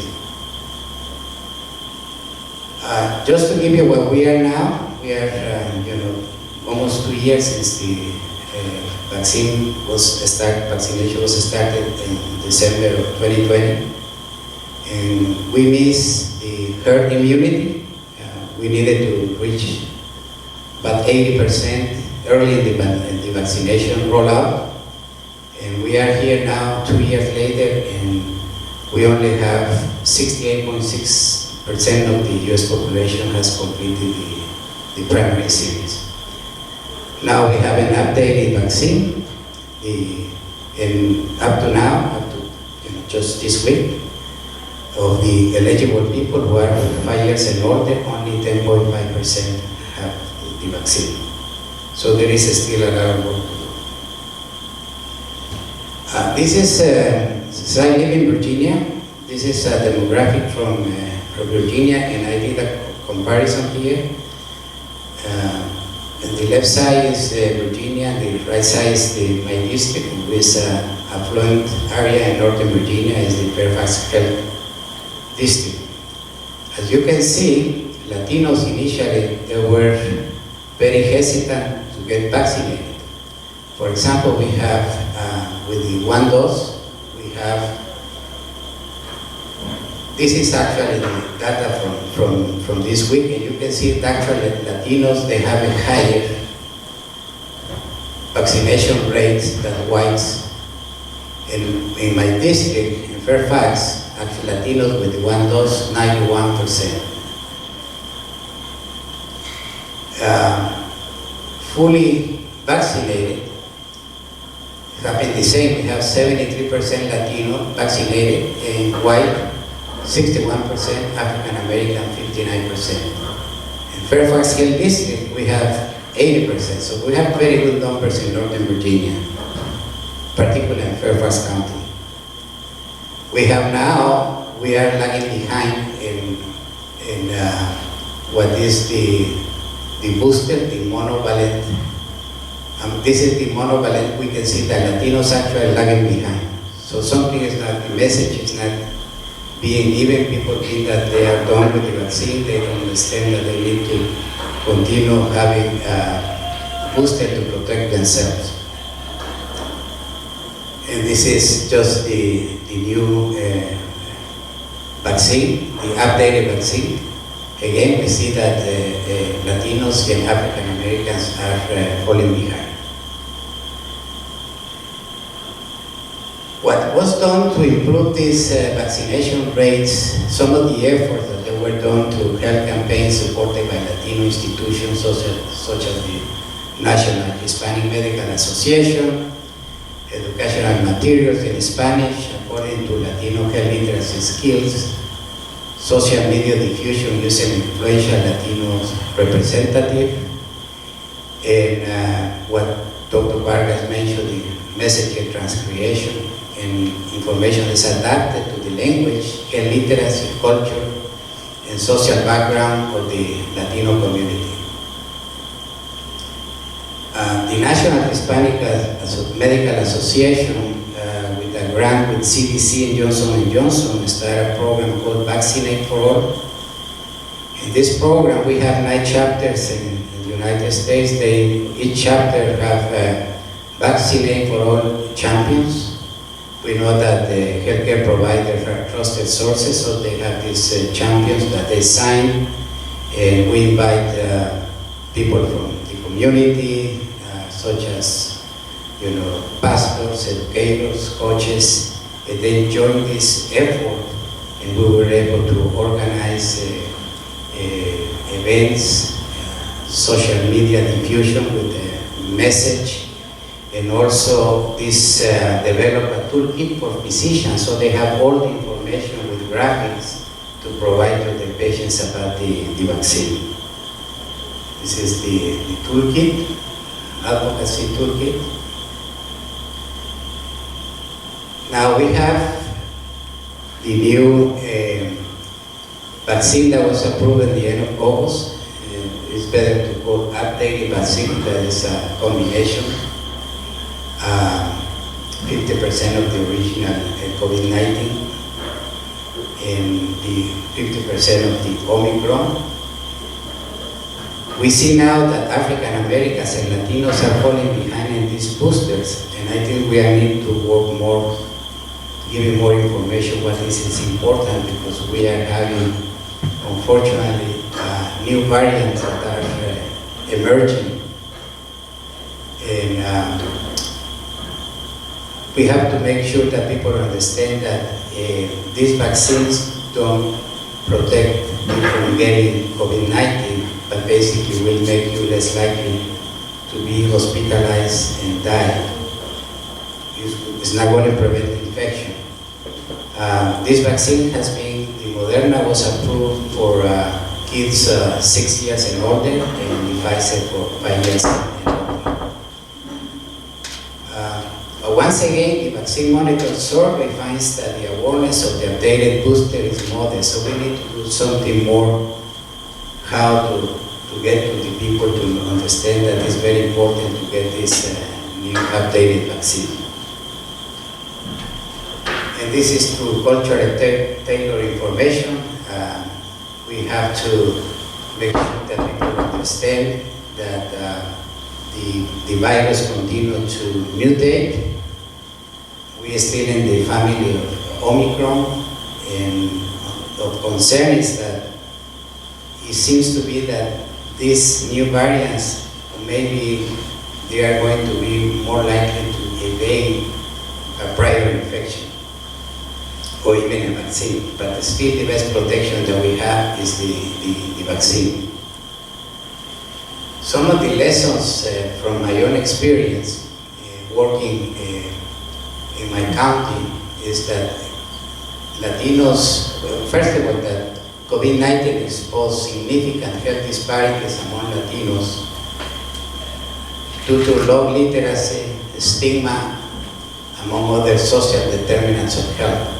Just to give you what we are now, we are almost 2 years since the vaccination was started in December of 2020, and we missed the herd immunity. We needed to reach about 80% early in the vaccination rollout, and we are here now 2 years later, and we only have 68.6% of the US population has completed the primary series. Now we have an updated vaccine, and up to now, just this week, of the eligible people who are 5 years and older, only 10.5% have the vaccine. So there is still a lot of work to do. This is, since I live in Virginia, this is a demographic from Virginia, and I did a comparison here. And the left side is Virginia, and the right side is my district, which is an affluent area in northern Virginia, is the Fairfax Health District. As you can see, Latinos initially, they were very hesitant to get vaccinated. For example, we have, with the 1 dose, we have, this is actually the data from this week, and you can see that actually Latinos, they have a higher vaccination rate than whites. In my district, in Fairfax, actually Latinos with the 1 dose, 91%. Fully vaccinated, happened the same. We have 73% Latino vaccinated, and white 61%, African American 59%. In Fairfax Hill District, we have 80%. So we have very good numbers in Northern Virginia, particularly in Fairfax County. We have now, we are lagging behind in what is the booster, the monovalent. This is the monovalent. We can see that Latinos actually lagging behind. So something is not, the message is not being given. People think that they are done with the vaccine. They don't understand that they need to continue having a booster to protect themselves. And this is just the new vaccine, the updated vaccine. Again, we see that Latinos and African Americans are falling behind. What was done to improve these vaccination rates, some of the efforts that they were done to help campaigns supported by Latino institutions such as the National Hispanic Medical Association, educational materials in Spanish according to Latino health literacy skills, social media diffusion using influential Latino representative, and what Dr. Vargas mentioned, the message transcreation, and information is adapted to the language, health literacy, culture, and social background of the Latino community. The National Hispanic Medical Association, with a grant with CDC and Johnson & Johnson, started a program called Vaccinate for All. In this program, we have 9 chapters in the United States. Each chapter have Vaccinate for All champions. We know that the healthcare providers are trusted sources, so they have these champions that they sign, and we invite people from the community, such as pastors, educators, coaches, and they joined this effort, and we were able to organize events, social media diffusion with the message, and also this develop a toolkit for physicians, so they have all the information with graphics to provide to the patients about the vaccine. This is the toolkit, advocacy toolkit. Now we have the new vaccine that was approved at the end of August. It's better to call updated vaccine. That is a combination. 50% of the original COVID-19 and the 50% of the Omicron. We see now that African Americans and Latinos are falling behind in these boosters, and I think we need to work more, giving more information what this is important, because we are having, unfortunately, new variants that are emerging. And we have to make sure that people understand that these vaccines don't protect you from getting COVID-19, but basically will make you less likely to be hospitalized and die. It's not going to prevent infection. This vaccine has been, the Moderna was approved for kids 6 years and older, and the Pfizer for 5 years and older. Once again, the Vaccine Monitor Survey finds that the awareness of the updated booster is modest, so we need to do something more how to get to the people to understand that it's very important to get this new updated vaccine. And this is through cultural tailored information. We have to make sure that people understand that the virus continues to mutate. We are still in the family of Omicron, and of concern is that it seems to be that these new variants, maybe they are going to be more likely to evade a prior infection or even a vaccine. But still the best protection that we have is the vaccine. Some of the lessons from my own experience working in my county is that Latinos, first of all, that COVID-19 exposed significant health disparities among Latinos due to low literacy, stigma, among other social determinants of health.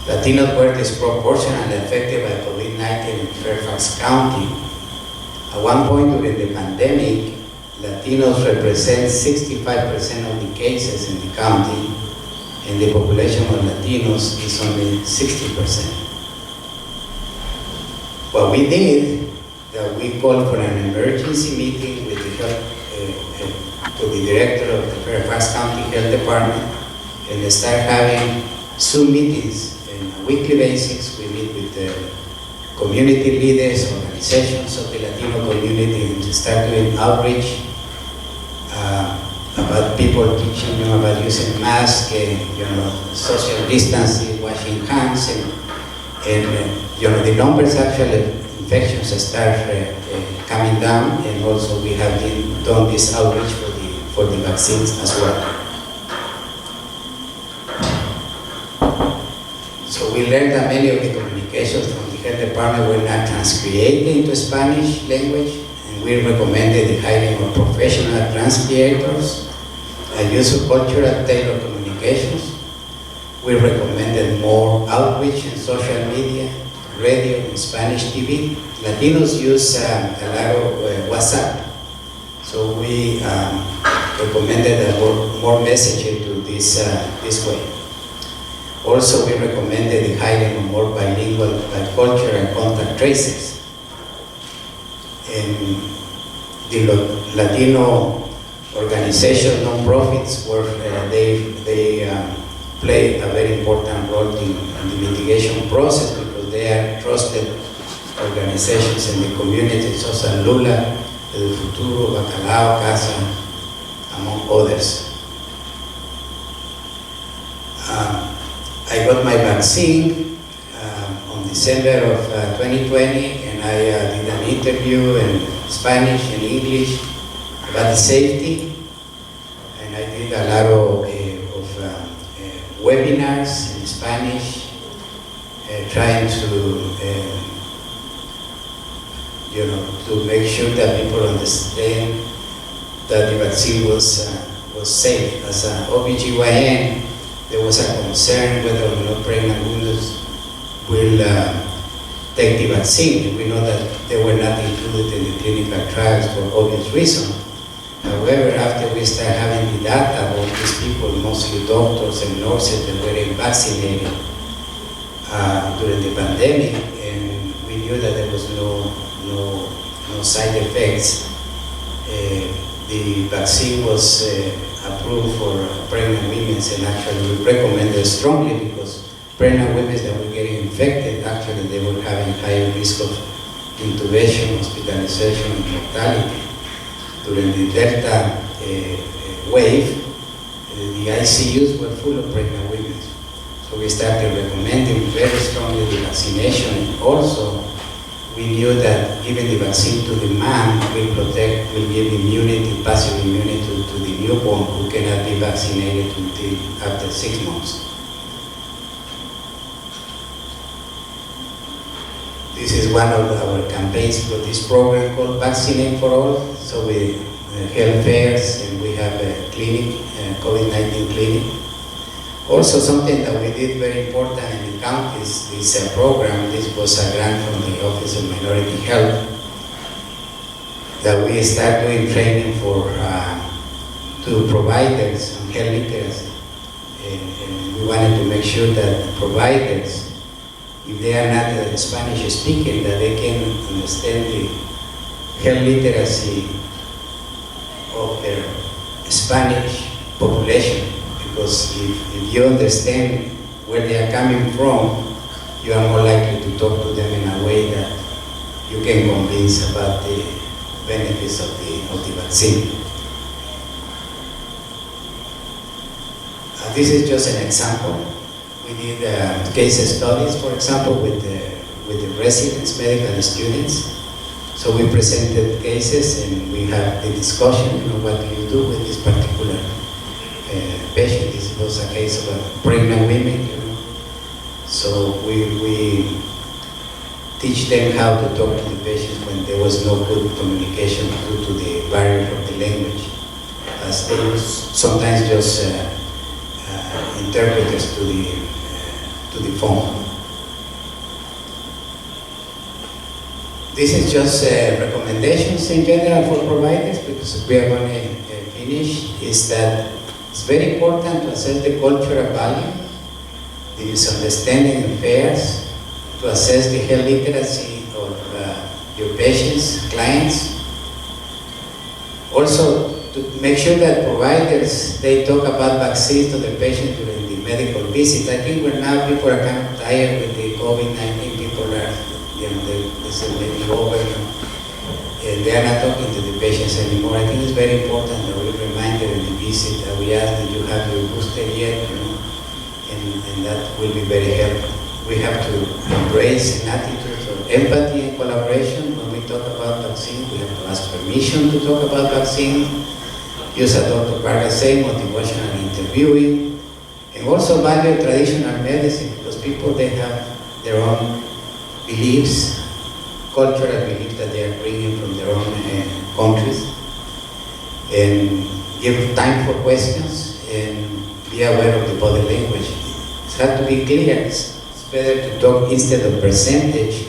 Latinos were disproportionately affected by COVID-19 in Fairfax County. At one point during the pandemic, Latinos represent 65% of the cases in the county, and the population of Latinos is only 60%. What we did, that we called for an emergency meeting with the health, to the director of the Fairfax County Health Department, and start having Zoom meetings on a weekly basis. We meet with the community leaders, organizations of the Latino community, and to start doing outreach about people, teaching them about using masks, social distancing, washing hands, and the numbers actually infections start coming down, and also we have done this outreach for the vaccines as well. So we learned that many of the communications from the health department were not transcribed into Spanish language, and we recommended the hiring of professional translators, use of cultural tailored communications. We recommended more outreach in social media, radio, and Spanish TV. Latinos use a lot of WhatsApp, so we recommended more messaging to this way. Also, we recommended the hiring of more bilingual, bicultural, and contact tracers. And the Latino organization, non-profits, they play a very important role in the mitigation process, because they are trusted organizations in the community, such as Lula, El Futuro, Bacalao, Casa, among others. I got my vaccine on December of 2020, and I did an interview in Spanish and English about the safety, and I did a lot of webinars in Spanish, trying to to make sure that people understand that the vaccine was safe. As an OBGYN, there was a concern whether or not pregnant women will take the vaccine. We know that they were not included in the clinical trials for obvious reasons. However, after we start having the data about these people, mostly doctors and nurses that were vaccinated during the pandemic, and we knew that there was no no side effects. The vaccine was approved for pregnant women, and actually we recommend it strongly because pregnant women that were getting infected, actually they were having higher risk of intubation, hospitalization, and mortality. During the Delta wave, the ICUs were full of pregnant women. So we started recommending very strongly the vaccination. Also, we knew that giving the vaccine to the man will give immunity, passive immunity to the newborn who cannot be vaccinated until after 6 months. This is one of our campaigns for this program called Vaccinate for All. So we health fairs, and we have a clinic, COVID-19 clinic. Also, something that we did very important in the county is this program. This was a grant from the Office of Minority Health that we start doing training for to providers on health literacy. And we wanted to make sure that the providers, if they are not Spanish speaking, that they can understand the health literacy of their Spanish population. Because if you understand where they are coming from, you are more likely to talk to them in a way that you can convince about the benefits of the vaccine. This is just an example. We did case studies, for example, with the residents, medical students. So we presented cases and we had the discussion, what do you do with this particular patient. This was a case of a pregnant women, So we teach them how to talk to the patients when there was no good communication due to the barrier of the language. As they use sometimes just interpreters to the phone. This is just recommendations in general for providers, because we are going to finish, is that it's very important to assess the cultural value, the misunderstanding of affairs, to assess the health literacy of your patients, clients. Also, to make sure that providers, they talk about vaccines to the patient during the medical visit. I think now people are kind of tired with the COVID-19. People are, they say maybe over, and they are not talking to the patients anymore. I think it's very important that we remind them in the visit that we ask that you have your booster yet, and that will be very helpful. We have to embrace an attitude of empathy and collaboration when we talk about vaccines. We have to ask permission to talk about vaccines. Use a Dr. Vargas say, motivational interviewing, and also value traditional medicine, because people, they have their own beliefs, cultural beliefs that they are bringing from their own countries, and give time for questions and be aware of the body language. It has to be clear. It's better to talk instead of percentage,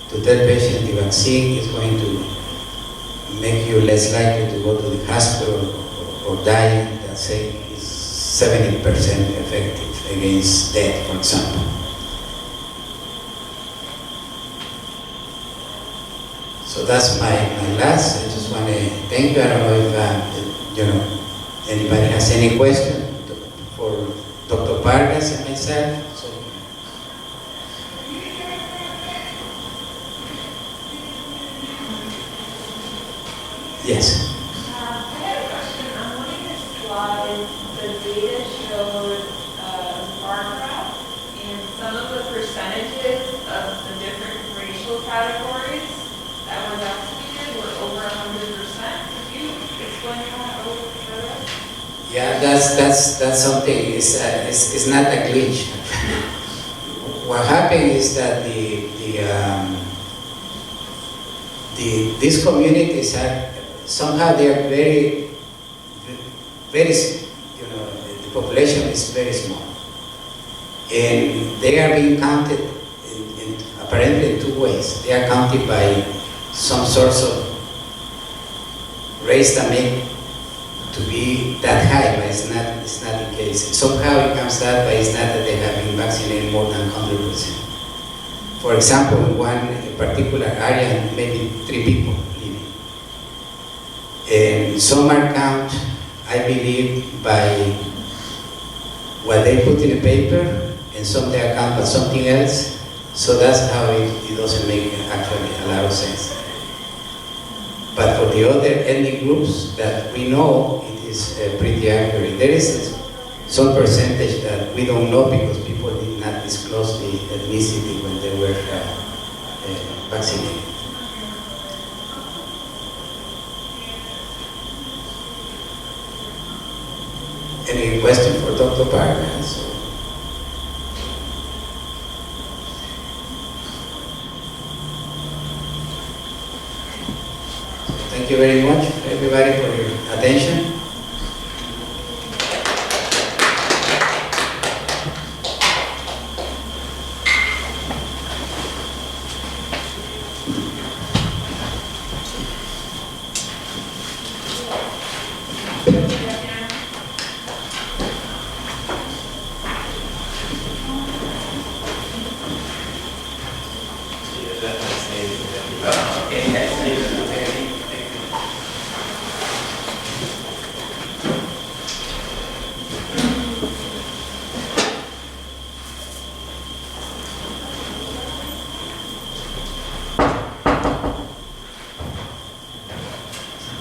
to tell patients the vaccine is going to make you less likely to go to the hospital or die, that say is 70% effective against death, for example. So that's my last. I just want to thank you. I don't know if anybody has any question for Dr. Vargas and myself. So. Yes. I have a question. On one of your slides, the data showed bar graph, and some of the percentages of the different racial categories that were vaccinated were over 100%. Could you explain that a little further? Yeah, that's something. It's not a glitch. What happened is that these communities have somehow they are very, the population is very small, and they are being counted in apparently in two ways. They are counted by some sorts of race that make to be that high, but it's not the case. Somehow it comes out, but it's not that they have been vaccinated more than 100%. For example, in one particular area, maybe 3 people. And some are count, I believe, by what they put in the paper, and some they account by something else. So that's how it doesn't make actually a lot of sense. But for the other ethnic groups that we know, it is pretty accurate. There is some percentage that we don't know because people did not disclose the ethnicity when they were vaccinated. Any question for Dr. Parker? Thank you very much, everybody, for your attention. Yeah.